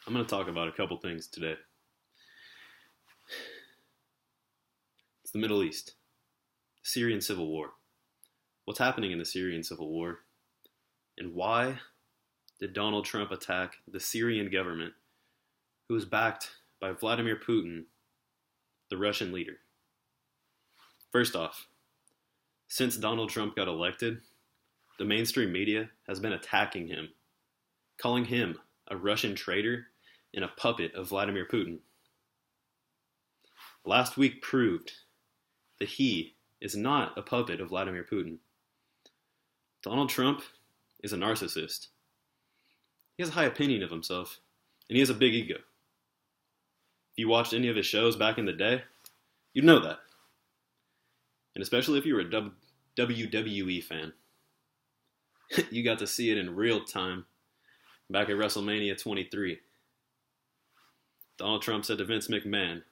I'm going to talk about a couple things today. It's the Middle East, the Syrian Civil War. What's happening in the Syrian Civil War? And why did Donald Trump attack the Syrian government, who is backed by Vladimir Putin, the Russian leader? First off, since Donald Trump got elected, the mainstream media has been attacking him, calling him a Russian traitor and a puppet of Vladimir Putin. Last week proved that he is not a puppet of Vladimir Putin. Donald Trump is a narcissist. He has a high opinion of himself, and he has a big ego. If you watched any of his shows back in the day, you'd know that. And especially if you were a WWE fan. You got to see it in real time back at WrestleMania 23. Donald Trump said to Vince McMahon,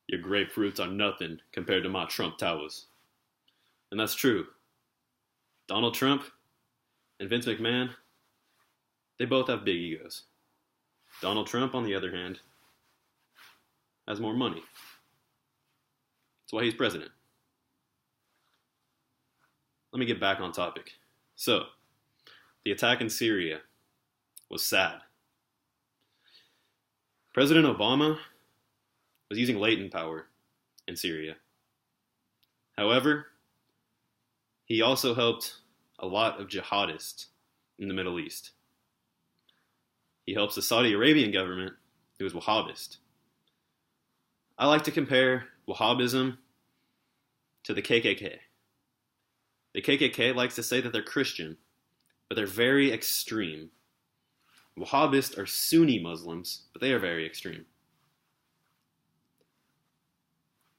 "Your grapefruits are nothing compared to my Trump Towers." And that's true. Donald Trump and Vince McMahon, they both have big egos. Donald Trump, on the other hand, has more money. That's why he's president. Let me get back on topic. So, the attack in Syria was sad. President Obama was using latent power in Syria. However, he also helped a lot of jihadists in the Middle East. He helps the Saudi Arabian government, who is Wahhabist. I like to compare Wahhabism to the KKK. The KKK likes to say that they're Christian, but they're very extreme. Wahhabists are Sunni Muslims, but they are very extreme.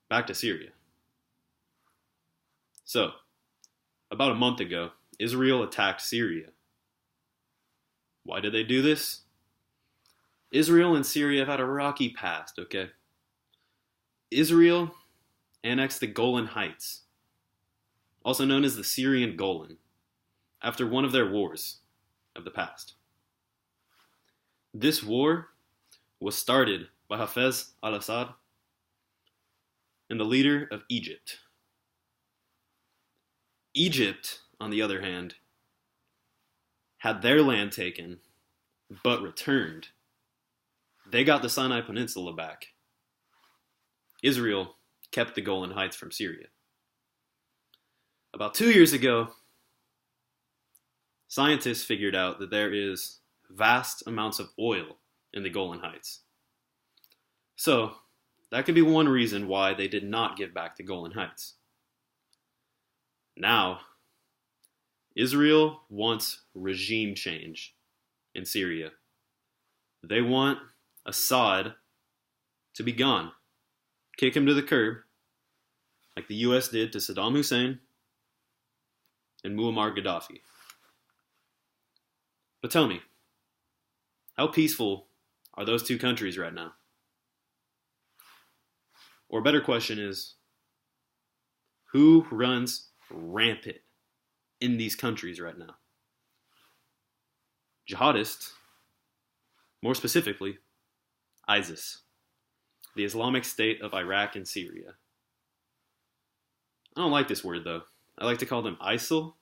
Back to Syria. So, about a month ago, Israel attacked Syria. Why did they do this? Israel and Syria have had a rocky past, okay? Israel annexed the Golan Heights, also known as the Syrian Golan, after one of their wars of the past. This war was started by Hafez al-Assad and the leader of Egypt. Egypt, on the other hand, had their land taken, but returned. They got the Sinai Peninsula back. Israel kept the Golan Heights from Syria. About 2 years ago, scientists figured out that there is vast amounts of oil in the Golan Heights. So, that could be one reason why they did not give back the Golan Heights. Now, Israel wants regime change in Syria. They want Assad to be gone. Kick him to the curb, like the US did to Saddam Hussein and Muammar Gaddafi. But tell me, how peaceful are those two countries right now? Or a better question is, who runs rampant in these countries right now? Jihadists, more specifically, ISIS, the Islamic State of Iraq and Syria. I don't like this word though. I like to call them ISIL,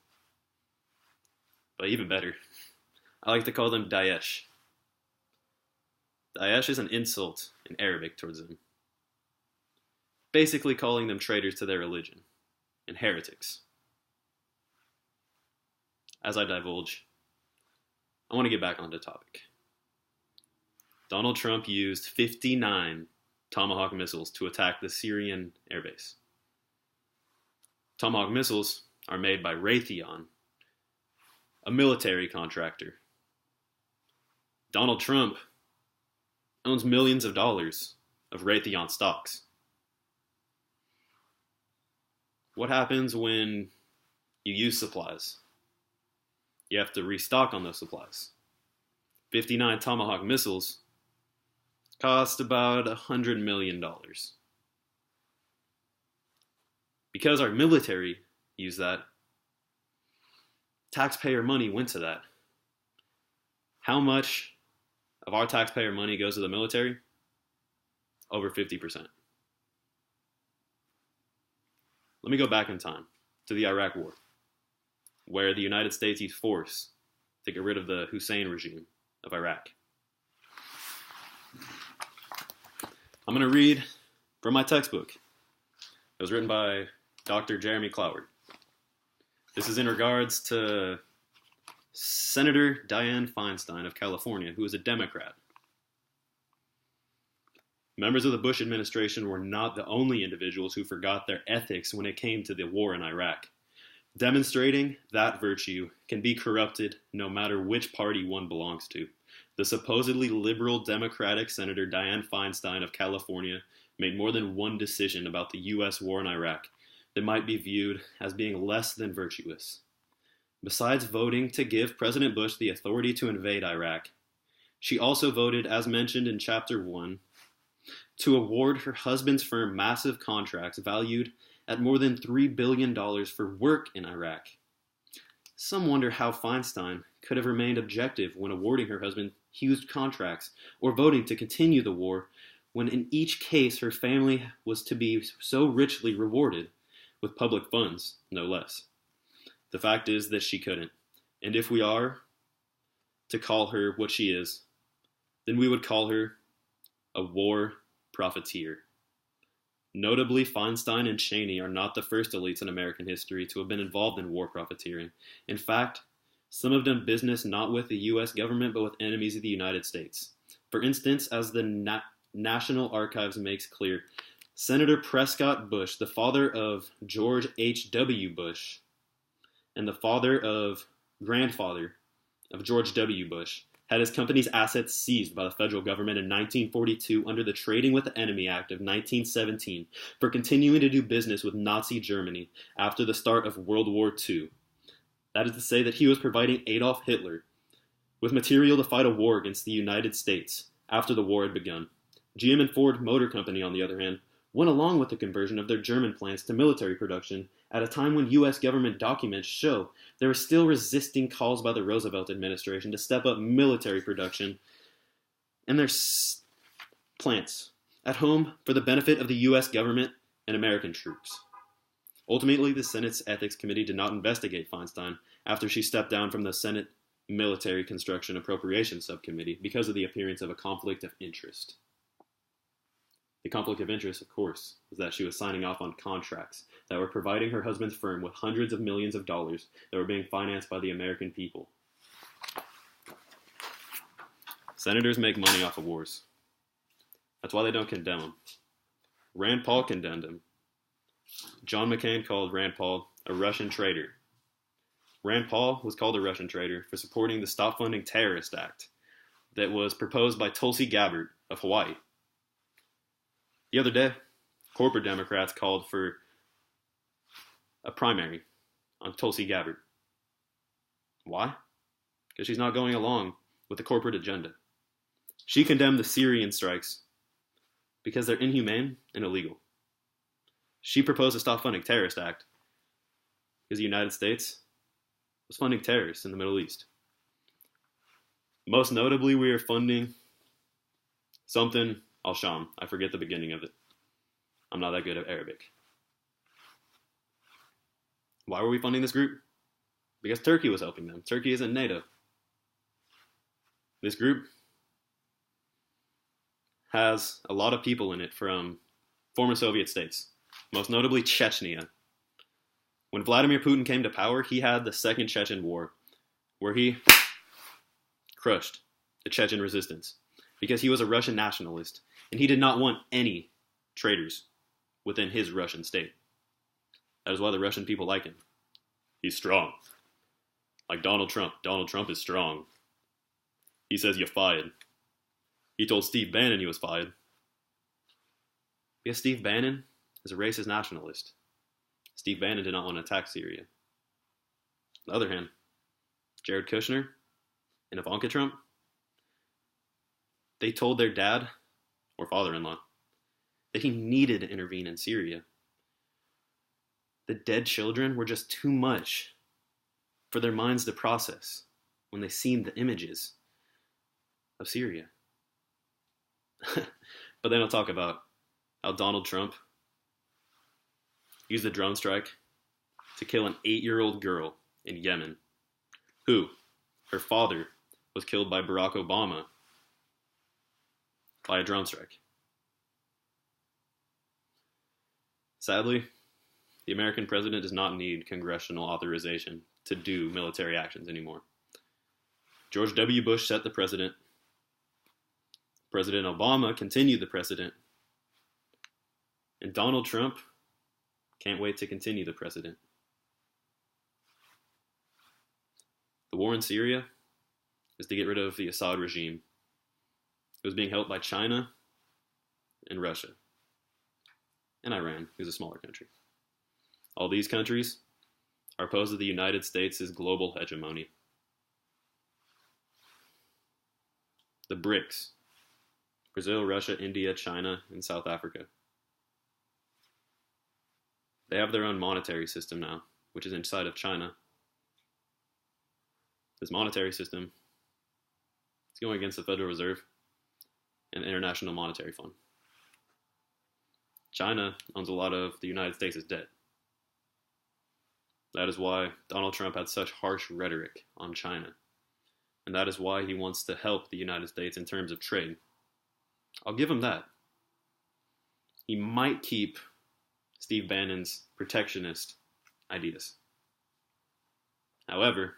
but even better, I like to call them Daesh. Daesh is an insult in Arabic towards them, basically calling them traitors to their religion and heretics. As I divulge, I want to get back onto topic. Donald Trump used 59 Tomahawk missiles to attack the Syrian airbase. Tomahawk missiles are made by Raytheon, a military contractor. Donald Trump owns millions of dollars of Raytheon stocks. What happens when you use supplies? You have to restock on those supplies. 59 Tomahawk missiles cost about $100 million. Because our military used that, taxpayer money went to that. How much of our taxpayer money goes to the military? Over 50%. Let me go back in time to the Iraq War, where the United States used force to get rid of the Hussein regime of Iraq. I'm going to read from my textbook. It was written by Dr. Jeremy Cloward. This is in regards to Senator Dianne Feinstein of California, who is a Democrat. Members of the Bush administration were not the only individuals who forgot their ethics when it came to the war in Iraq. Demonstrating that virtue can be corrupted no matter which party one belongs to. The supposedly liberal Democratic Senator Dianne Feinstein of California made more than one decision about the U.S. war in Iraq that might be viewed as being less than virtuous. Besides voting to give President Bush the authority to invade Iraq, she also voted, as mentioned in Chapter 1, to award her husband's firm massive contracts valued at more than $3 billion for work in Iraq. Some wonder how Feinstein could have remained objective when awarding her husband huge contracts or voting to continue the war, when in each case her family was to be so richly rewarded, with public funds, no less. The fact is that she couldn't, and if we are to call her what she is, then we would call her a war profiteer. Notably, Feinstein and Cheney are not the first elites in American history to have been involved in war profiteering. In fact, some have done business not with the U.S. government, but with enemies of the United States. For instance, as the National Archives makes clear, Senator Prescott Bush, the father of George H.W. Bush, and the grandfather of George W. Bush, had his company's assets seized by the federal government in 1942 under the Trading with the Enemy Act of 1917 for continuing to do business with Nazi Germany after the start of World War II. That is to say that he was providing Adolf Hitler with material to fight a war against the United States after the war had begun. GM and Ford Motor Company, on the other hand, went along with the conversion of their German plants to military production at a time when U.S. government documents show they were still resisting calls by the Roosevelt administration to step up military production and their plants at home for the benefit of the U.S. government and American troops. Ultimately, the Senate's Ethics Committee did not investigate Feinstein after she stepped down from the Senate Military Construction Appropriations Subcommittee because of the appearance of a conflict of interest. The conflict of interest, of course, was that she was signing off on contracts that were providing her husband's firm with hundreds of millions of dollars that were being financed by the American people. Senators make money off of wars. That's why they don't condemn them. Rand Paul condemned him. John McCain called Rand Paul a Russian traitor. Rand Paul was called a Russian traitor for supporting the Stop Funding Terrorist Act that was proposed by Tulsi Gabbard of Hawaii. The other day, corporate Democrats called for a primary on Tulsi Gabbard. Why? Because she's not going along with the corporate agenda. She condemned the Syrian strikes because they're inhumane and illegal. She proposed the Stop Funding Terrorist Act because the United States was funding terrorists in the Middle East. Most notably, we are funding something Al-Sham. I forget the beginning of it. I'm not that good at Arabic. Why were we funding this group? Because Turkey was helping them. Turkey is in NATO. This group has a lot of people in it from former Soviet states, most notably Chechnya. When Vladimir Putin came to power, he had the Second Chechen War, where he crushed the Chechen resistance because he was a Russian nationalist, and he did not want any traitors within his Russian state. That is why the Russian people like him. He's strong. Like Donald Trump. Donald Trump is strong. He says you're fired. He told Steve Bannon he was fired. Because Steve Bannon is a racist nationalist. Steve Bannon did not want to attack Syria. On the other hand, Jared Kushner and Ivanka Trump, they told their dad, or father-in-law, that he needed to intervene in Syria. The dead children were just too much for their minds to process when they seen the images of Syria. But then I'll talk about how Donald Trump used the drone strike to kill an 8-year-old girl in Yemen, who, her father, was killed by Barack Obama by a drone strike. Sadly, the American president does not need congressional authorization to do military actions anymore. George W. Bush set the precedent. President Obama continued the precedent. And Donald Trump can't wait to continue the precedent. The war in Syria is to get rid of the Assad regime. It was being helped by China and Russia and Iran, who's a smaller country. All these countries are opposed to the United States' global hegemony. The BRICS: Brazil, Russia, India, China, and South Africa. They have their own monetary system now, which is inside of China. This monetary system is going against the Federal Reserve and the International Monetary Fund. China owns a lot of the United States' debt. That is why Donald Trump had such harsh rhetoric on China. And that is why he wants to help the United States in terms of trade. I'll give him that. He might keep Steve Bannon's protectionist ideas. However,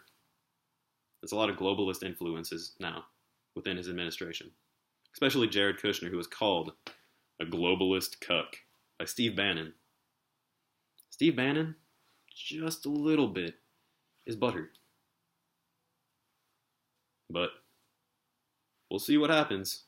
there's a lot of globalist influences now within his administration, especially Jared Kushner, who was called a globalist cuck by Steve Bannon. Steve Bannon, just a little bit, is butthurt. But we'll see what happens